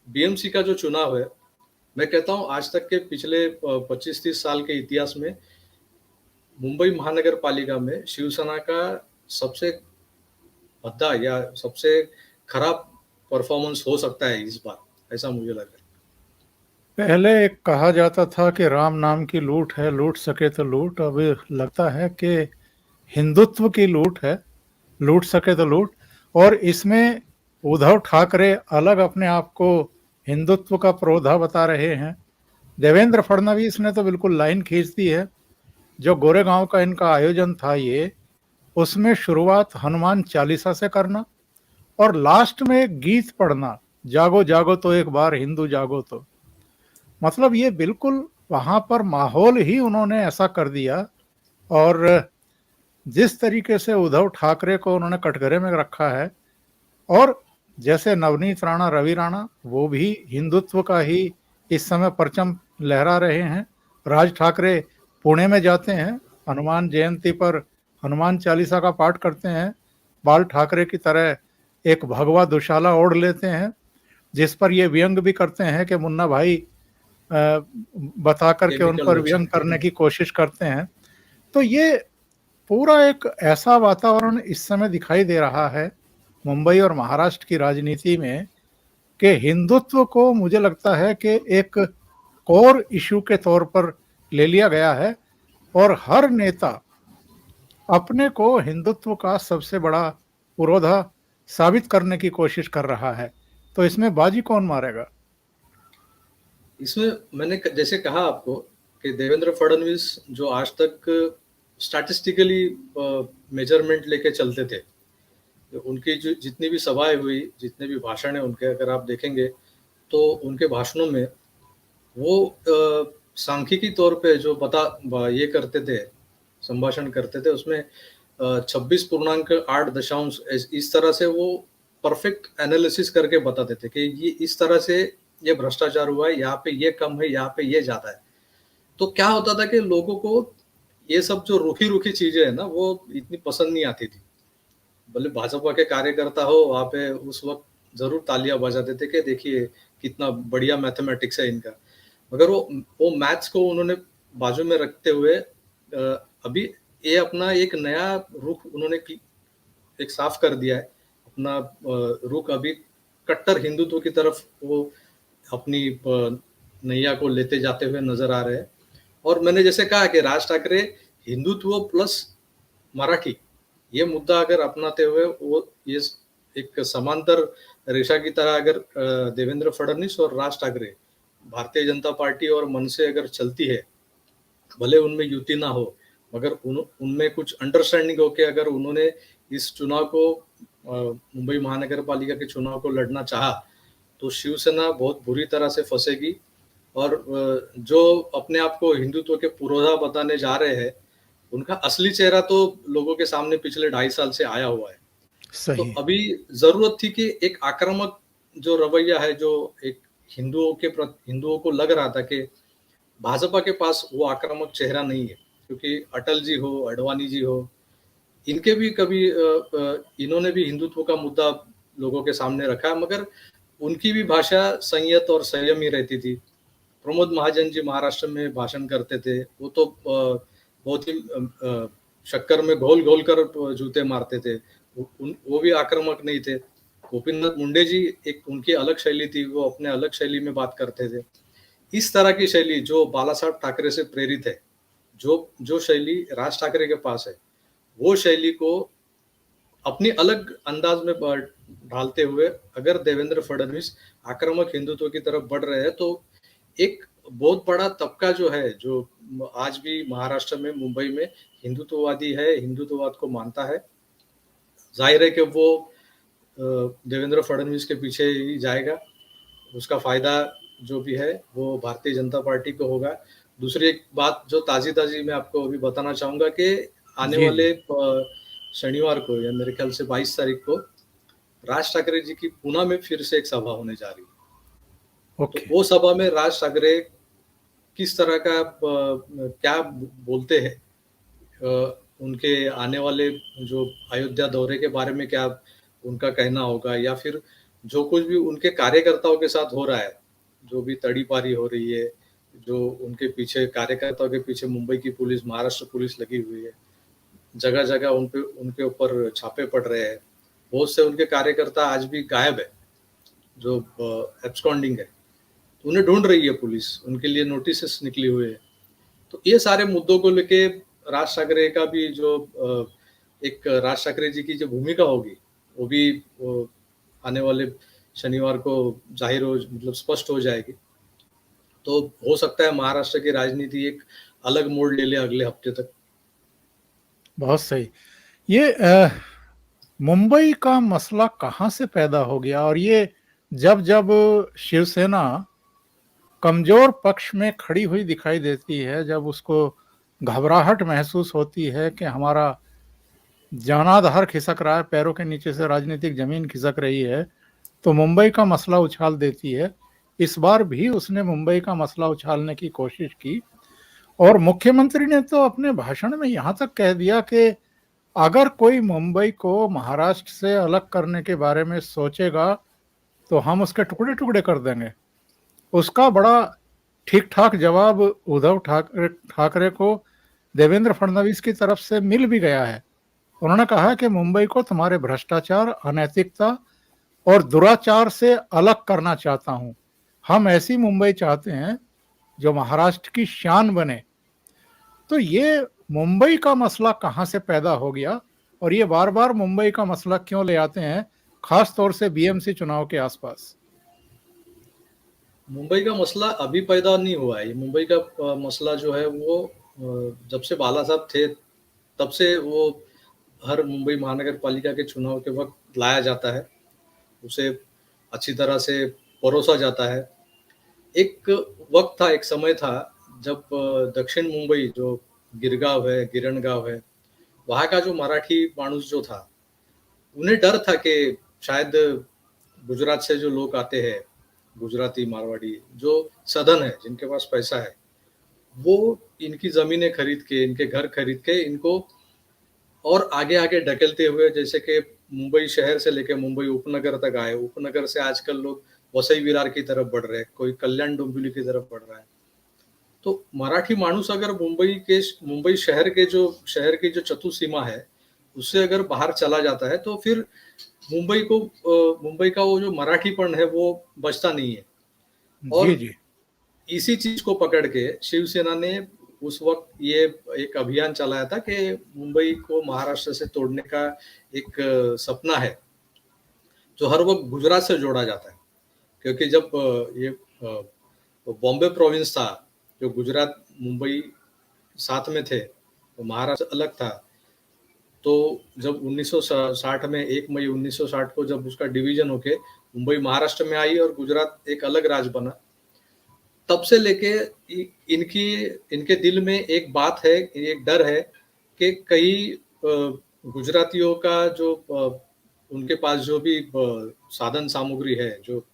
बीएमसी का जो चुनाव है, मैं कहता हूं आज तक के पिछले 25-30 साल के इतिहास में मुंबई महानगर पालिका में शिवसेना का सबसे भद्दा या सबसे खराब परफॉर्मेंस हो सकता है इस बार, ऐसा मुझे लग रहा है। पहले एक कहा जाता था कि राम नाम की लूट है, लूट सके तो लूट। अब लगता है कि हिंदुत्व की लूट है, लूट सके तो लूट। और इसमें उद्धव ठाकरे अलग अपने आप को हिंदुत्व का प्रोधा बता रहे हैं। देवेंद्र फडणवीस ने तो बिल्कुल लाइन खींच दी है। जो गोरेगांव का इनका आयोजन था ये, उसमें शुरुआत हनुमान चालीसा से करना और लास्ट में एक गीत पढ़ना, जागो जागो तो एक बार हिंदू जागो। तो मतलब ये बिल्कुल वहां पर माहौल ही उन्होंने ऐसा कर दिया। और जिस तरीके से उद्धव ठाकरे को उन्होंने कटघरे में रखा है, और जैसे नवनीत राणा, रवि राणा, वो भी हिंदुत्व का ही इस समय परचम लहरा रहे हैं। राज ठाकरे पुणे में जाते हैं, हनुमान जयंती पर हनुमान चालीसा का पाठ करते हैं, बाल ठाकरे की तरह एक भगवा दुशाला ओढ़ लेते हैं, जिस पर ये व्यंग भी करते हैं कि मुन्ना भाई बता करके उन पर व्यंग करने की कोशिश करते हैं। तो ये पूरा एक ऐसा वातावरण इस समय दिखाई दे रहा है मुंबई और महाराष्ट्र की राजनीति में कि हिंदुत्व को मुझे लगता है कि एक कोर इशू के तौर पर ले लिया गया है, और हर नेता अपने को हिंदुत्व का सबसे बड़ा पुरोधा साबित करने की कोशिश कर रहा है। तो इसमें बाजी कौन मारेगा? इसमें मैंने जैसे कहा आपको कि देवेंद्र फडणवीस जो आज तक स्टैटिस्टिकली मेजरमेंट लेके चलते थे, उनकी जो जितनी भी सभाएं हुई, जितने भी भाषण है उनके, अगर आप देखेंगे तो उनके भाषणों में वो सांख्यिकी तौर पे जो ये करते थे, संभाषण करते थे, उसमें 26.8 इस तरह से वो परफेक्ट एनालिसिस करके बताते थे कि ये इस तरह से ये भ्रष्टाचार हुआ है, यहाँ पे ये कम है, यहाँ पे ये ज्यादा है। तो क्या होता था कि लोगों को ये सब जो रूखी-रूखी चीज़ें हैं ना, वो इतनी पसंद नहीं आती थी। भले भाजपा के कार्यकर्ता हो, वहाँ पे उस वक़्त ज़रूर तालियाँ बजाते थे कि देखिए कितना बढ़िया मैथमेटिक्स है इनका। मगर वो मैथ्स को उन्होंने बाजू में रखते हुए अभी ये अपना एक नया रुख उन्होंने एक साफ कर दिया है। अपना रुख अभी कट्टर हिंदुत्व की तरफ वो अपनी नैया को लेते जाते हुए नज़र आ रहे हैं। और मैंने जैसे कहा कि राज ठाकरे हिंदुत्व प्लस मराठी, ये मुद्दा अगर अपनाते हुए वो ये एक समांतर रेखा की तरह अगर देवेंद्र फडणवीस और राज ठाकरे, भारतीय जनता पार्टी और मन से अगर चलती है, भले उनमें युति ना हो, मगर उनमें कुछ अंडरस्टैंडिंग हो के अगर उन्होंने इस चुनाव को मुंबई महानगर पालिका के चुनाव को लड़ना चाहा, तो शिवसेना बहुत बुरी तरह से फंसेगी। और जो अपने आप को हिंदुत्व के पुरोधा बताने जा रहे हैं, उनका असली चेहरा तो लोगों के सामने पिछले 2.5 साल से आया हुआ है। तो सही। अभी ज़रूरत थी कि एक आक्रामक जो रवैया है, जो एक हिंदुओं को लग रहा था कि भाजपा के पास वो आक्रामक चेहरा नहीं है, क्योंकि अटल जी हो, अडवाणी जी हो, इनके भी कभी इन्होंने भी हिंदुत्व का मुद्दा लोगों के सामने रखा, मगर उनकी भी भाषा संयत और संयम ही रहती थी। प्रमोद महाजन जी महाराष्ट्र में भाषण करते थे, वो तो बहुत ही शक्कर में घोल-घोल कर जूते मारते थे। वो भी आक्रामक नहीं थे। गोपीनाथ मुंडे जी, एक उनकी अलग शैली थी, वो अपने अलग शैली में बात करते थे। इस तरह की शैली जो बाला साहब ठाकरे से प्रेरित है, जो जो शैली राज ठाकरे के पास है, वो शैली को अपनी अलग अंदाज में ढालते हुए अगर देवेंद्र फडणवीस आक्रामक हिंदुत्व की तरफ बढ़ रहे हैं, तो एक बहुत बड़ा तबका जो है, जो आज भी महाराष्ट्र में, मुंबई में हिंदुत्ववादी है, हिंदुत्ववाद को मानता है, जाहिर है कि वो देवेंद्र फडणवीस के पीछे ही जाएगा। उसका फ़ायदा जो भी है, वो भारतीय जनता पार्टी को होगा। दूसरी एक बात जो ताज़ी-ताज़ी मैं आपको अभी बताना चाहूँगा कि आने जी, जी। वाले शनिवार को या मेरे ख्याल से 22 तारीख को राज ठाकरे जी की पूना में फिर से एक सभा होने जा रही है। तो ओके। वो सभा में राज ठाकरे किस तरह का क्या बोलते हैं, उनके आने वाले जो अयोध्या दौरे के बारे में क्या उनका कहना होगा, या फिर जो कुछ भी उनके कार्यकर्ताओं के साथ हो रहा है, जो भी तड़ीपारी हो रही है, जो उनके पीछे कार्यकर्ताओं के पीछे मुंबई की पुलिस, महाराष्ट्र पुलिस लगी हुई है, जगह-जगह उनके ऊपर छापे पड़ रहे हैं। बहुत से उनके कार्यकर्ता आज भी गायब है, जो एब्सकॉन्डिंग है। तो उन्हें ढूँढ रही है पुलिस, उनके लिए नोटिसेस निकली हुई है। तो ये सारे मुद्दों को लेके राज ठाकरे का भी जो एक राज ठाकरे जी की जो भूमिका होगी, वो भी आने वाले शनिवार को ज़ाहिर हो, मतलब स्पष्ट हो जाएगी। तो हो सकता है महाराष्ट्र की राजनीति एक अलग मोड़ ले ले अगले हफ्ते तक। बहुत सही। ये मुंबई का मसला कहाँ से पैदा हो गया, और ये जब-जब शिवसेना कमज़ोर पक्ष में खड़ी हुई दिखाई देती है, जब उसको घबराहट महसूस होती है कि हमारा जनाधार खिसक रहा है, पैरों के नीचे से राजनीतिक ज़मीन खिसक रही है, तो मुंबई का मसला उछाल देती है। इस बार भी उसने मुंबई का मसला उछालने की कोशिश की, और मुख्यमंत्री ने तो अपने भाषण में यहाँ तक कह दिया कि अगर कोई मुंबई को महाराष्ट्र से अलग करने के बारे में सोचेगा, तो हम उसके टुकड़े-टुकड़े कर देंगे। उसका बड़ा ठीक-ठाक जवाब उद्धव ठाकरे को देवेंद्र फडणवीस की तरफ से मिल भी गया है। उन्होंने कहा कि मुंबई को तुम्हारे भ्रष्टाचार, अनैतिकता और दुराचार से अलग करना चाहता हूँ। हम ऐसी मुंबई चाहते हैं जो महाराष्ट्र की शान बने। तो ये मुंबई का मसला कहाँ से पैदा हो गया, और ये बार-बार मुंबई का मसला क्यों ले आते हैं, खास तौर से बीएमसी चुनाव के आसपास? मुंबई का मसला अभी पैदा नहीं हुआ है। ये मुंबई का मसला जो है वो जब से बाला साहब थे, तब से वो हर मुंबई महानगर पालिका के चुनाव के वक़्त लाया जाता है। उसे अच्छी तरह से परोसा जाता है। एक वक़्त था, एक समय था जब दक्षिण मुंबई जो गिरगाँव है, गिरणगाँव है, वहाँ का जो मराठी माणूस जो था, उन्हें डर था कि शायद गुजरात से जो लोग आते हैं, गुजराती, मारवाड़ी, जो सधन है, जिनके पास पैसा है, वो इनकी ज़मीनें खरीद के, इनके घर खरीद के इनको और आगे-आगे ढकेलते हुए, जैसे कि मुंबई शहर से लेके मुंबई उपनगर तक आए। उपनगर से आजकल लोग वसई विरार की तरफ बढ़ रहे हैं, कोई कल्याण डोंबिवली की तरफ बढ़ रहा है। तो मराठी माणूस अगर मुंबई शहर की जो चतुसीमा है, उससे अगर बाहर चला जाता है, तो फिर मुंबई का वो जो मराठीपन है, वो बचता नहीं है। जी, और जी। इसी चीज को पकड़ के शिवसेना ने उस वक्त ये एक अभियान चलाया था कि मुंबई को महाराष्ट्र से तोड़ने का एक सपना है, जो हर वक्त गुजरात से जोड़ा जाता है। क्योंकि जब ये बॉम्बे प्रोविंस था, जो गुजरात मुंबई साथ में थे, तो महाराष्ट्र अलग था। तो जब 1960 में 1 मई 1960 को जब उसका डिवीजन होके मुंबई महाराष्ट्र में आई और गुजरात एक अलग राज्य बना, तब से लेके इनकी इनके दिल में एक बात है, एक डर है कि कई गुजरातियों का जो उनके पास जो भी साधन सामग्री है, जो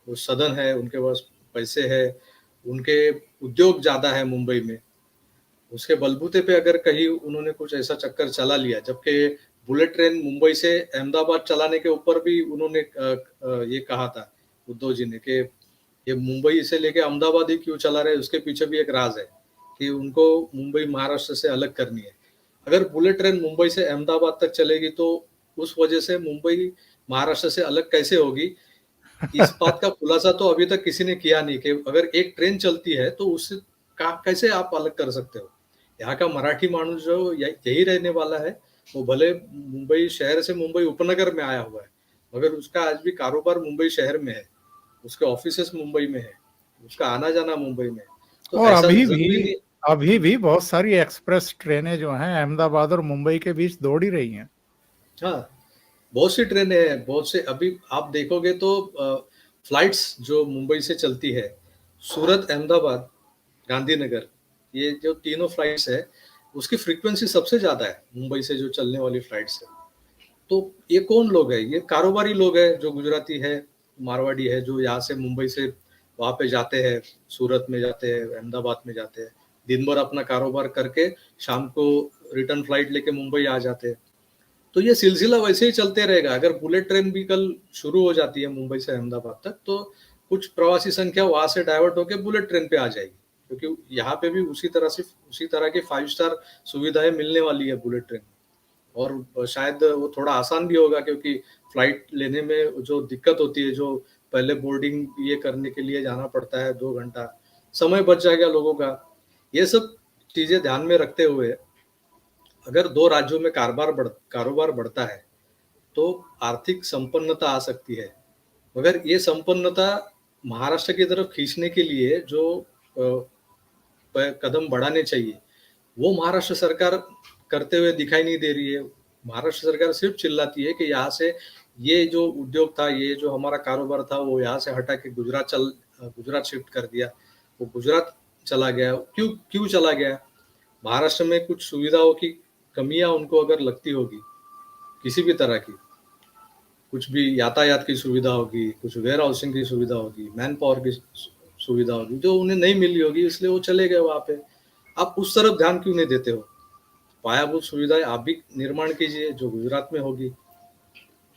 सदन है, उनके पास पैसे है, उनके उद्योग ज्यादा है मुंबई में, उसके बलबूते पे अगर कहीं उन्होंने कुछ ऐसा चक्कर चला लिया, जबकि बुलेट ट्रेन मुंबई से अहमदाबाद चलाने के ऊपर भी उन्होंने ये कहा था उद्धव जी ने कि ये मुंबई से लेके अहमदाबाद ही क्यों चला रहे, उसके पीछे भी एक राज है कि उनको मुंबई महाराष्ट्र से अलग करनी है। अगर बुलेट ट्रेन मुंबई से अहमदाबाद तक चलेगी तो उस वजह से मुंबई महाराष्ट्र से अलग कैसे होगी, इस बात का खुलासा तो अभी तक किसी ने किया नहीं कि अगर एक ट्रेन चलती है तो उससे कैसे आप अलग कर सकते हो। यहाँ का मराठी मानुस जो यही रहने वाला है, वो भले मुंबई शहर से मुंबई उपनगर में आया हुआ है, मगर उसका आज भी कारोबार मुंबई शहर में है, उसके ऑफिसेस मुंबई में है, उसका आना जाना मुंबई में है। तो और ऐसा जरूरी नहीं। अभी भी बहुत सारी एक्सप्रेस ट्रेनें जो हैं अहमदाबाद और मुंबई के बीच दौड़ ही रही हैं। हाँ, बहुत सी ट्रेनें हैं, बहुत से अभी आप देखोगे तो फ्लाइट्स जो मुंबई से चलती है, सूरत, अहमदाबाद, गांधीनगर, ये जो तीनों फ्लाइट्स है, उसकी फ्रीक्वेंसी सबसे ज्यादा है मुंबई से जो चलने वाली फ्लाइट्स है। तो ये कौन लोग है? ये कारोबारी लोग है, जो गुजराती है, मारवाड़ी है, जो यहाँ से मुंबई से वहां पे जाते हैं, सूरत में जाते हैं, अहमदाबाद में जाते हैं, दिन भर अपना कारोबार करके शाम को रिटर्न फ्लाइट लेके मुंबई आ जाते हैं। तो ये सिलसिला वैसे ही चलते रहेगा। अगर बुलेट ट्रेन भी कल शुरू हो जाती है मुंबई से अहमदाबाद तक, तो कुछ प्रवासी संख्या वहां से डाइवर्ट होकर बुलेट ट्रेन पे आ जाएगी, क्योंकि यहाँ पे भी उसी तरह की 5 स्टार सुविधाएं मिलने वाली है बुलेट ट्रेन। और शायद वो थोड़ा आसान भी होगा, क्योंकि फ्लाइट लेने में जो दिक्कत होती है, जो पहले बोर्डिंग ये करने के लिए जाना पड़ता है 2 घंटा, समय बच जाएगा लोगों का। ये सब चीजें ध्यान में रखते हुए अगर 2 राज्यों में कारोबार बढ़ता है, तो आर्थिक संपन्नता आ सकती है। मगर ये संपन्नता महाराष्ट्र की तरफ खींचने के लिए जो कदम बढ़ाने चाहिए, वो महाराष्ट्र सरकार करते हुए दिखाई नहीं दे रही है। महाराष्ट्र सरकार सिर्फ चिल्लाती है कि यहाँ से ये जो उद्योग था, ये जो हमारा कारोबार था, वो यहाँ से हटा के गुजरात शिफ्ट कर दिया, वो गुजरात चला गया। क्यों चला गया? महाराष्ट्र में कुछ सुविधाओं की कमियां उनको अगर लगती होगी, किसी भी तरह की, कुछ भी यातायात की सुविधा होगी, कुछ वेयर हाउसिंग की सुविधा होगी, मैन पावर की सुविधा होगी, जो उन्हें नहीं मिली होगी, इसलिए वो चले गए वहां पे। आप उस तरफ ध्यान क्यों नहीं देते हो? पायाभूत सुविधाएं आप भी निर्माण कीजिए जो गुजरात में होगी।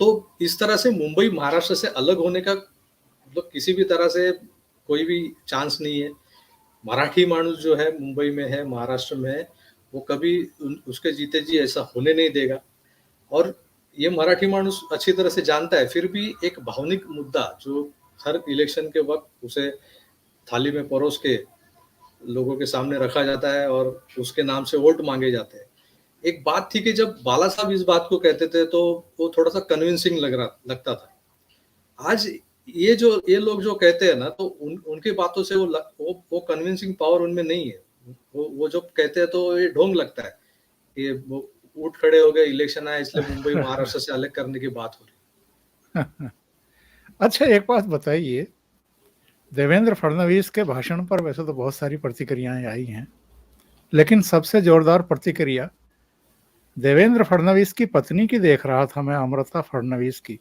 तो इस तरह से मुंबई महाराष्ट्र से अलग होने का मतलब किसी भी तरह से कोई भी चांस नहीं है। मराठी मानुस जो है मुंबई में है, महाराष्ट्र में है, वो कभी उसके जीते जी ऐसा होने नहीं देगा। और ये मराठी मानुस अच्छी तरह से जानता है, फिर भी एक भावनिक मुद्दा जो हर इलेक्शन के वक्त उसे थाली में परोस के लोगों के सामने रखा जाता है और उसके नाम से वोट मांगे जाते हैं। एक बात थी कि जब बाला साहब इस बात को कहते थे तो वो थोड़ा सा कन्विंसिंग लगता था। आज ये लोग जो कहते हैं ना, तो उनकी बातों से वो कन्विंसिंग पावर उनमें नहीं है। वो जो कहते हैं तो ये ढोंग लगता है कि वो उठ खड़े हो गए, इलेक्शन आया इसलिए मुंबई महाराष्ट्र से अलग करने की बात हो रही। अच्छा, एक बात बताइए, देवेंद्र फडणवीस के भाषण पर वैसे तो बहुत सारी प्रतिक्रियाएं आई हैं, लेकिन सबसे जोरदार प्रतिक्रिया देवेंद्र फडणवीस की पत्नी की देख रहा था मैं, अमृता फडणवीस की।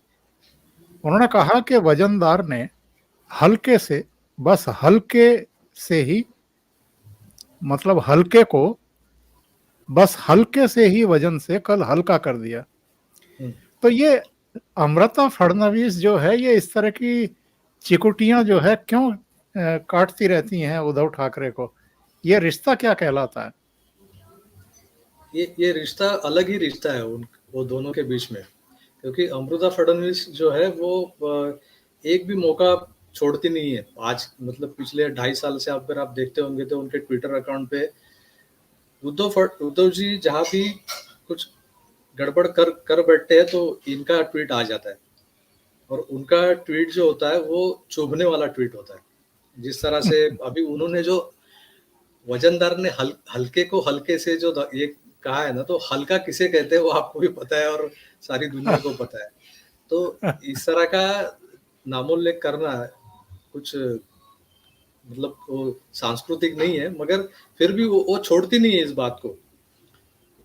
उन्होंने कहा कि वजनदार ने हल्के से, बस हल्के से ही मतलब हल्के को बस हल्के से ही वजन से कल हल्का कर दिया। तो ये अमृता फडणवीस जो है ये इस तरह की चिकुटियां जो है क्यों काटती रहती हैं उद्धव ठाकरे को? ये रिश्ता क्या कहलाता है? ये रिश्ता अलग ही रिश्ता है उन वो दोनों के बीच में, क्योंकि अमृता फडणवीस जो है वो एक भी मौका छोड़ती नहीं है। आज मतलब पिछले 2.5 साल से अगर आप देखते होंगे तो उनके ट्विटर अकाउंट पे उद्धव जी जहाँ भी कुछ गड़बड़ कर बैठते हैं तो इनका ट्वीट आ जाता है, और उनका ट्वीट जो होता है वो चुभने वाला ट्वीट होता है। जिस तरह से अभी उन्होंने जो वजनदार ने हल्के को हल्के से जो ये कहा है ना, तो हल्का किसे कहते हैं वो आपको भी पता है और सारी दुनिया को पता है। तो इस तरह का नामोल्लेख करना कुछ मतलब वो सांस्कृतिक नहीं है, मगर फिर भी वो छोड़ती नहीं है इस बात को।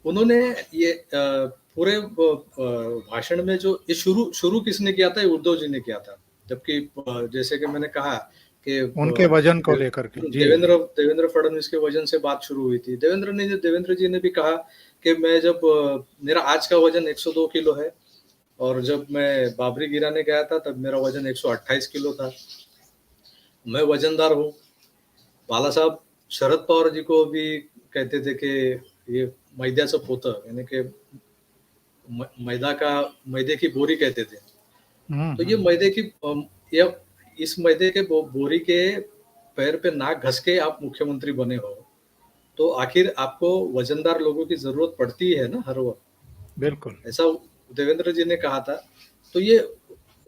उन्होंने ये पूरे भाषण में जो ये शुरू किसने किया था? ये उद्धव जी ने किया था। जबकि जैसे कि मैंने कहा कि उनके वजन को लेकर के जी देवेंद्र फडणवीस के वजन से बात शुरू हुई थी। देवेंद्र जी ने भी कहा कि मैं जब मेरा आज का वजन 102 किलो है, और जब मैं बाबरी गिराने गया था तब मेरा वजन 128 किलो था। मैं वजनदार हूँ। बाला साहब शरद पवार जी को भी कहते थे कि ये मैद्याचं पोतं, यानी कि मैदे की बोरी कहते थे। तो ये मैदे की ये इस मैदे के बोरी के पैर पे नाक घस के आप मुख्यमंत्री बने हो, तो आखिर आपको वजनदार लोगों की जरूरत पड़ती है ना हर वक्त। बिल्कुल ऐसा देवेंद्र जी ने कहा था। तो ये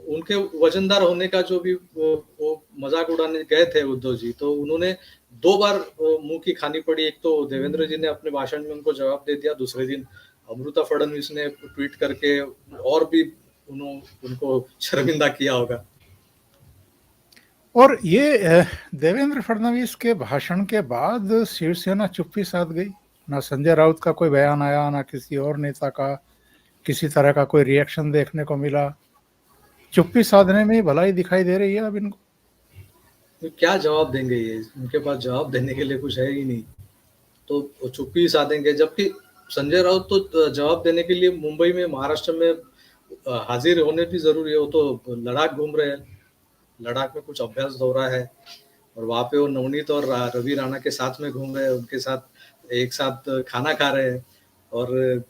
उनके वजनदार होने का जो भी वो मजाक उड़ाने गए थे उद्धव जी, तो उन्होंने 2 बार मुंह की खानी पड़ी। एक तो देवेंद्र जी ने अपने भाषण में उनको जवाब दे दिया, दूसरे दिन अमृता फडणवीस ने ट्वीट करके और भी उनको शर्मिंदा किया होगा। और ये देवेंद्र फडणवीस के भाषण के बाद शिवसेना चुप्पी साध गई। ना संजय राउत का कोई बयान आया, ना किसी और नेता का किसी तरह का कोई रिएक्शन देखने को मिला। चुप्पी साधने में ही भलाई दिखाई दे रही है अब इनको। तो क्या जवाब देंगे ये? उनके पास जवाब देने के लिए कुछ है ही नहीं, तो चुप्पी साधेंगे। जबकि संजय राउत तो जवाब देने के लिए मुंबई में, महाराष्ट्र में हाजिर होने भी जरूरी है। वो तो लद्दाख घूम रहे हैं, लद्दाख में कुछ अभ्यास दौरा है, और वहाँ पे वो नवनीत और रवि राणा के साथ में घूम रहे हैं, उनके साथ एक साथ खाना खा रहे हैं। और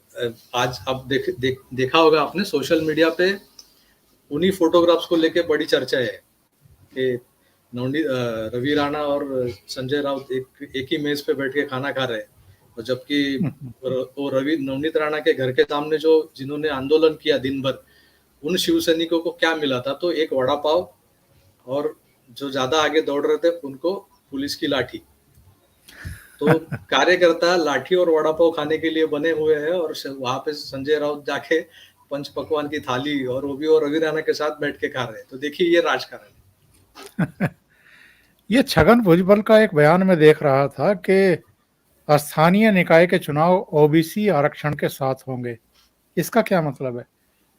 आज अब देखा होगा आपने सोशल मीडिया पे उन्हीं फोटोग्राफ्स को लेके बड़ी चर्चा है कि नवनीत रवि राणा और संजय राउत एक ही मेज पे बैठ के खाना खा रहे हैं। और जबकि वो नवनीत राणा के घर के सामने जो जिन्होंने आंदोलन किया दिन भर, उन शिव सैनिकों को क्या मिला था? तो एक वड़ा पाव, और जो ज्यादा आगे दौड़ रहे थे उनको पुलिस की लाठी। तो कार्यकर्ता लाठी और वड़ा पाव खाने के लिए बने हुए हैं, और वहां पे संजय राउत जाके पंच पकवान की थाली, और वो भी और रवि राणा के साथ बैठ के खा रहे हैं। तो देखिए ये राजकारण। ये छगन भुजबल का एक बयान में देख रहा था कि स्थानीय निकाय के चुनाव ओबीसी आरक्षण के साथ होंगे। इसका क्या मतलब है?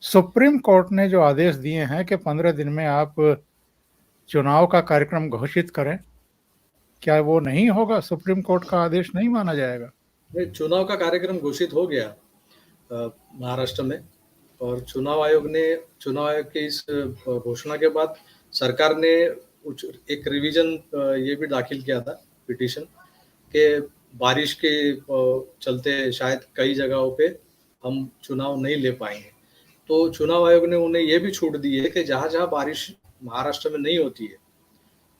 सुप्रीम कोर्ट ने जो आदेश दिए हैं कि 15 दिन में आप चुनाव का कार्यक्रम घोषित करें, क्या वो नहीं होगा? सुप्रीम कोर्ट का आदेश नहीं माना जाएगा? चुनाव का कार्यक्रम घोषित हो गया महाराष्ट्र में, और चुनाव आयोग की इस घोषणा के बाद सरकार ने एक रिवीजन ये भी दाखिल किया था, पिटीशन, के बारिश के चलते शायद कई जगहों पे हम चुनाव नहीं ले पाएंगे। तो चुनाव आयोग ने उन्हें ये भी छूट दी है कि जहां जहां बारिश महाराष्ट्र में नहीं होती है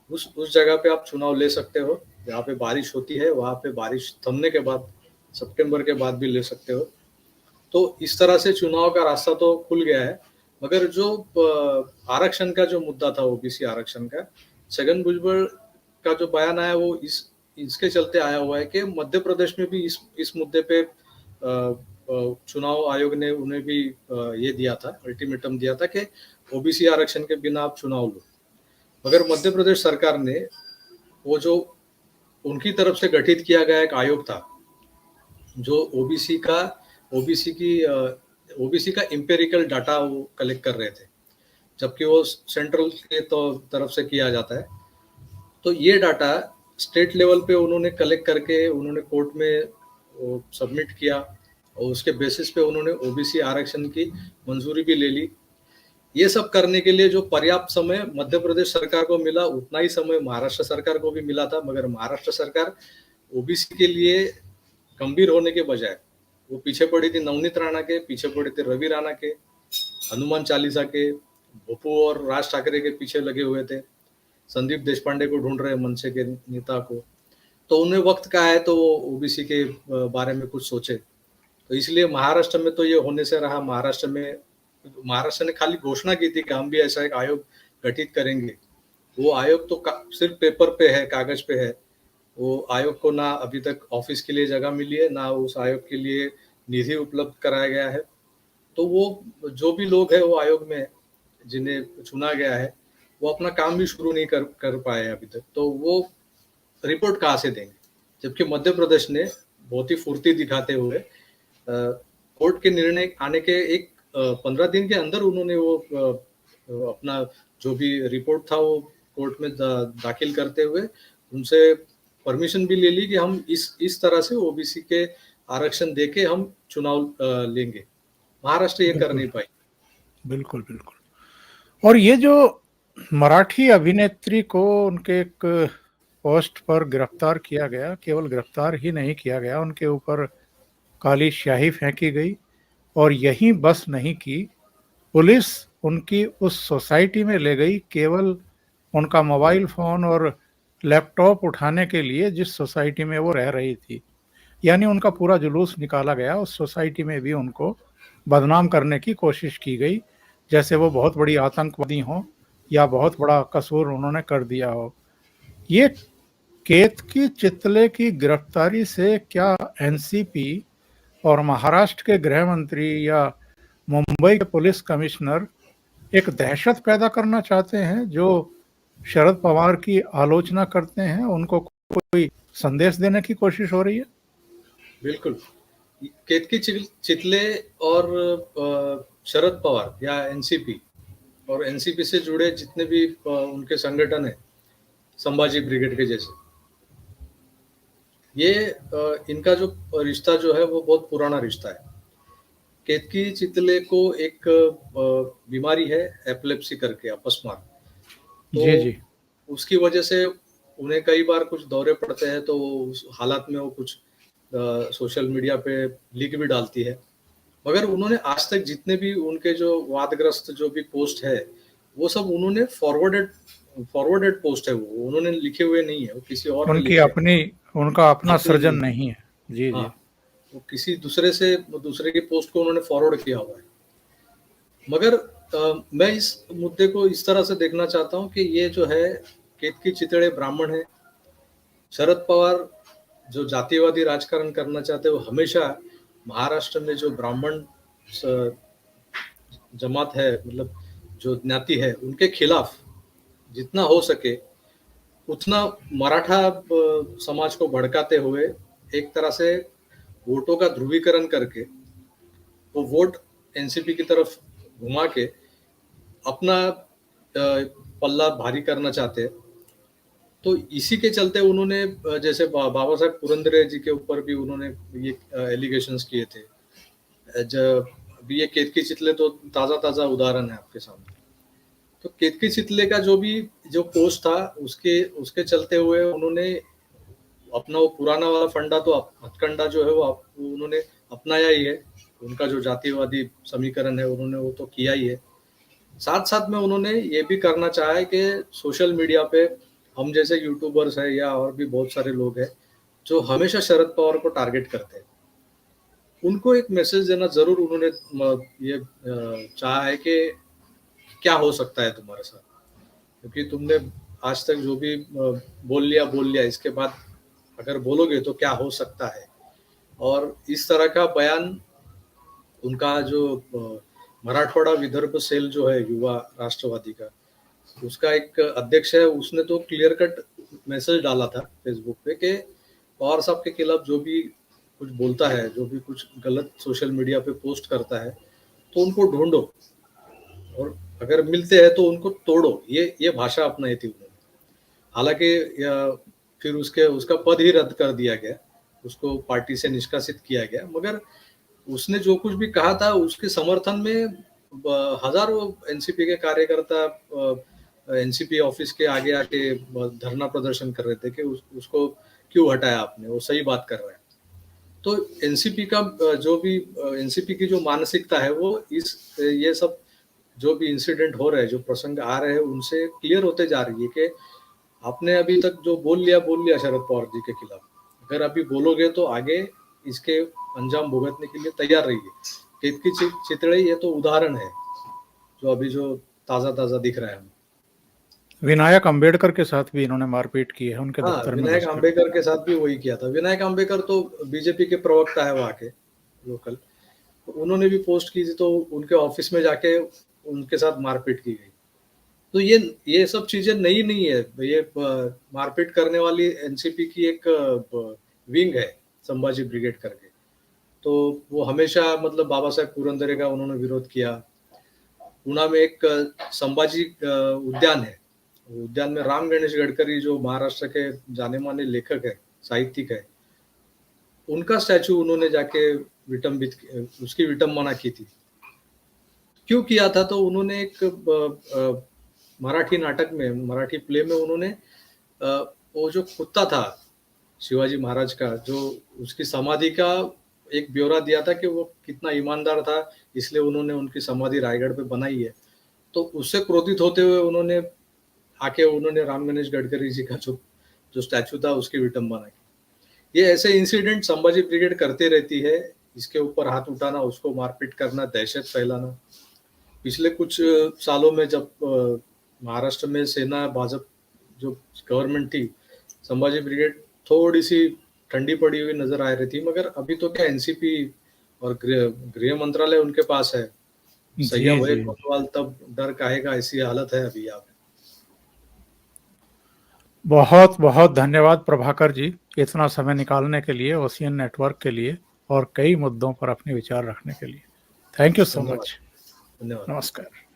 उस जगह पे आप चुनाव ले सकते हो। जहाँ पे बारिश होती है वहां पे बारिश थमने के बाद, सितंबर के बाद भी ले सकते हो। तो इस तरह से चुनाव का रास्ता तो खुल गया है। मगर जो आरक्षण का जो मुद्दा था, ओबीसी आरक्षण का, छगन भुजबल का जो बयान आया वो इसके चलते आया हुआ है कि मध्य प्रदेश में भी इस मुद्दे पे चुनाव आयोग ने उन्हें भी ये दिया था, अल्टीमेटम दिया था कि ओबीसी आरक्षण के बिना आप चुनाव लो। मगर मध्य प्रदेश सरकार ने वो जो उनकी तरफ से गठित किया गया एक आयोग था जो ओबीसी का इंपेरिकल डाटा वो कलेक्ट कर रहे थे, जबकि वो सेंट्रल के तो तरफ से किया जाता है। तो ये डाटा स्टेट लेवल पे उन्होंने कलेक्ट करके उन्होंने कोर्ट में सबमिट किया और उसके बेसिस पे उन्होंने ओबीसी आरक्षण की मंजूरी भी ले ली। ये सब करने के लिए जो पर्याप्त समय मध्य प्रदेश सरकार को मिला, उतना ही समय महाराष्ट्र सरकार को भी मिला था, मगर महाराष्ट्र सरकार ओबीसी के लिए गंभीर होने के बजाय वो पीछे पड़ी थी नवनीत राणा के, पीछे पड़े थे रवि राणा के, हनुमान चालीसा के, भोपू और राज ठाकरे के पीछे लगे हुए थे, संदीप देशपांडे को ढूंढ रहे मनसे के नेता को। तो उन्हें वक्त का है तो वो ओबीसी के बारे में कुछ सोचे। तो इसलिए महाराष्ट्र में तो ये होने से रहा। महाराष्ट्र ने खाली घोषणा की थी कि हम भी ऐसा एक आयोग गठित करेंगे। वो आयोग तो सिर्फ पेपर पे है, कागज पे है। वो आयोग को ना अभी तक ऑफिस के लिए जगह मिली है, ना उस आयोग के लिए निधि उपलब्ध कराया गया है। तो वो जो भी लोग हैं वो आयोग में जिन्हें चुना गया है वो अपना काम भी शुरू नहीं कर पाए अभी तक। तो वो रिपोर्ट कहाँ से देंगे? जबकि मध्य प्रदेश ने बहुत ही फुर्ती दिखाते हुए कोर्ट के निर्णय आने के 15 दिन के अंदर उन्होंने वो अपना जो भी रिपोर्ट था वो कोर्ट में दाखिल करते हुए उनसे परमिशन भी ले ली कि हम इस तरह से ओबीसी के आरक्षण देके हम चुनाव लेंगे। महाराष्ट्र ये कर नहीं पाई। बिल्कुल बिल्कुल। और ये जो मराठी अभिनेत्री को उनके एक पोस्ट पर गिरफ्तार किया गया, केवल गिरफ्तार ही नहीं किया गया, उनके ऊपर काली स्याही फेंकी गई। और यही बस नहीं की, पुलिस उनकी उस सोसाइटी में ले गई केवल उनका मोबाइल फोन और लैपटॉप उठाने के लिए, जिस सोसाइटी में वो रह रही थी। यानी उनका पूरा जुलूस निकाला गया। उस सोसाइटी में भी उनको बदनाम करने की कोशिश की गई, जैसे वो बहुत बड़ी आतंकवादी हो या बहुत बड़ा कसूर उन्होंने कर दिया हो। ये केतकी चितले की गिरफ्तारी से क्या एनसीपी और महाराष्ट्र के गृह मंत्री या मुंबई के पुलिस कमिश्नर एक दहशत पैदा करना चाहते हैं? जो शरद पवार की आलोचना करते हैं उनको कोई संदेश देने की कोशिश हो रही है? बिल्कुल। केतकी चितले और शरद पवार या एनसीपी और एनसीपी से जुड़े जितने भी उनके संगठन है, संभाजी ब्रिगेड के जैसे, ये इनका जो रिश्ता जो है वो बहुत पुराना रिश्ता है। केतकी चितले को एक बीमारी है एपिलेप्सी करके, अपस्मार। तो जी जी। उसकी वजह से उन्हें कई बार कुछ दौरे पड़ते हैं, तो उस हालात में वो कुछ सोशल मीडिया पे लिख भी डालती है। मगर उन्होंने आज तक जितने भी उनके जो वादग्रस्त जो भी पोस्ट है वो सब उन्होंने फॉरवर्डेड पोस्ट है, वो उन्होंने लिखे हुए नहीं है, वो किसी और ने लिखे उनका अपना सृजन नहीं है। जी हाँ, जी। वो किसी दूसरे की पोस्ट को उन्होंने फॉरवर्ड किया हुआ है। मगर मैं इस मुद्दे को इस तरह से देखना चाहता हूँ कि ये जो है केतकी चितले ब्राह्मण है। शरद पवार जो जातिवादी राजकारण करना चाहते हैं वो हमेशा महाराष्ट्र में जो ब्राह्मण जमात है, मतलब जो ज्ञाति है, उनके खिलाफ जितना हो सके उतना मराठा समाज को भड़काते हुए एक तरह से वोटों का ध्रुवीकरण करके वो वोट एनसीपी की तरफ घुमा के अपना पल्ला भारी करना चाहते हैं। तो इसी के चलते उन्होंने जैसे बाबा साहब पुरंदरे जी के ऊपर भी उन्होंने ये एलिगेशंस किए थे। जब ये केतकी चितले तो ताजा उदाहरण है आपके सामने। तो केतकी चितले का जो पोस्ट था उसके चलते हुए उन्होंने अपना वो पुराना वाला फंडा, तो हथकंडा जो है वो उन्होंने अपनाया ही है। उनका जो जातिवादी समीकरण है उन्होंने वो तो किया ही है। साथ साथ में उन्होंने ये भी करना चाहा है कि सोशल मीडिया पे हम जैसे यूट्यूबर्स है या और भी बहुत सारे लोग हैं जो हमेशा शरद पवार को टारगेट करते हैं, उनको एक मैसेज देना जरूर उन्होंने ये चाहा है कि क्या हो सकता है तुम्हारे साथ, क्योंकि तुमने आज तक जो भी बोल लिया, इसके बाद अगर बोलोगे तो क्या हो सकता है। और इस तरह का बयान उनका जो मराठवाड़ा विदर्भ सेल जो है युवा राष्ट्रवादी का, उसका एक अध्यक्ष है, उसने तो क्लियर कट मैसेज डाला था फेसबुक पे कि पवार साहब के खिलाफ जो भी कुछ बोलता है, जो भी कुछ गलत सोशल मीडिया पे पोस्ट करता है, तो उनको ढूंढो और अगर मिलते हैं तो उनको तोड़ो। ये भाषा अपनाई थी उन्होंने। हालांकि फिर उसका पद ही रद्द कर दिया गया, उसको पार्टी से निष्कासित किया गया। मगर उसने जो कुछ भी कहा था उसके समर्थन में हजारों एनसीपी के कार्यकर्ता एनसीपी ऑफिस के आगे आके धरना प्रदर्शन कर रहे थे कि उसको क्यों हटाया आपने, वो सही बात कर रहा है। तो एनसीपी का जो भी एनसीपी की जो मानसिकता है वो ये सब जो भी इंसिडेंट हो रहे हैं, जो प्रसंग आ रहे हैं, उनसे क्लियर होते जा रही है कि आपने अभी तक जो बोल लिया शरद पवार जी के खिलाफ, अगर अभी बोलोगे तो आगे इसके अंजाम भुगतने के लिए तैयार रहिए। केतकी चितड़ई ये तो उदाहरण है जो अभी जो ताजा दिख रहा है हमें। विनायक अंबेडकर के साथ भी इन्होंने मारपीट की है, उनके दफ्तर में विनायक अंबेडकर के साथ भी वही किया था। विनायक अंबेडकर तो बीजेपी के प्रवक्ता है वहाँ के लोकल, उन्होंने भी पोस्ट की थी, तो उनके ऑफिस में जाके उनके साथ मारपीट की गई। तो ये सब चीजें नई नहीं है, ये मारपीट करने वाली एनसीपी की एक विंग है संभाजी ब्रिगेड करके। तो वो हमेशा मतलब बाबा साहेब पुरंदरे का उन्होंने विरोध किया। पुणे में एक संभाजी उद्यान है, उद्यान में राम गणेश गडकरी जो महाराष्ट्र के जाने माने लेखक है, साहित्यिक है, उनका स्टैचू उन्होंने जाके उसकी विटंबना की थी। क्यों किया था? तो उन्होंने एक मराठी नाटक में, मराठी प्ले में उन्होंने वो जो कुत्ता था शिवाजी महाराज का, जो उसकी समाधि का एक ब्यौरा दिया था कि वो कितना ईमानदार था, इसलिए उन्होंने उनकी समाधि रायगढ़ पे बनाई है। तो उससे क्रोधित होते हुए उन्होंने राम गणेश गडकरी जी का जो स्टैचू था उसकी विटंबना की। ये ऐसे इंसिडेंट संभाजी ब्रिगेड करते रहती है, इसके ऊपर हाथ उठाना, उसको मारपीट करना, दहशत फैलाना। पिछले कुछ सालों में जब महाराष्ट्र में सेना भाजपा जो गवर्नमेंट थी, संभाजी ब्रिगेड थोड़ी सी ठंडी पड़ी हुई नजर आ रही थी। मगर अभी तो क्या एनसीपी और गृह मंत्रालय उनके पास है, सैया भय कोतवाल तब डर काहेगा, ऐसी हालत है अभी। आप बहुत बहुत धन्यवाद प्रभाकर जी, इतना समय निकालने के लिए, ओशियन नेटवर्क के लिए और कई मुद्दों पर अपने विचार रखने के लिए। Thank you so much. धन्यवाद। नमस्कार।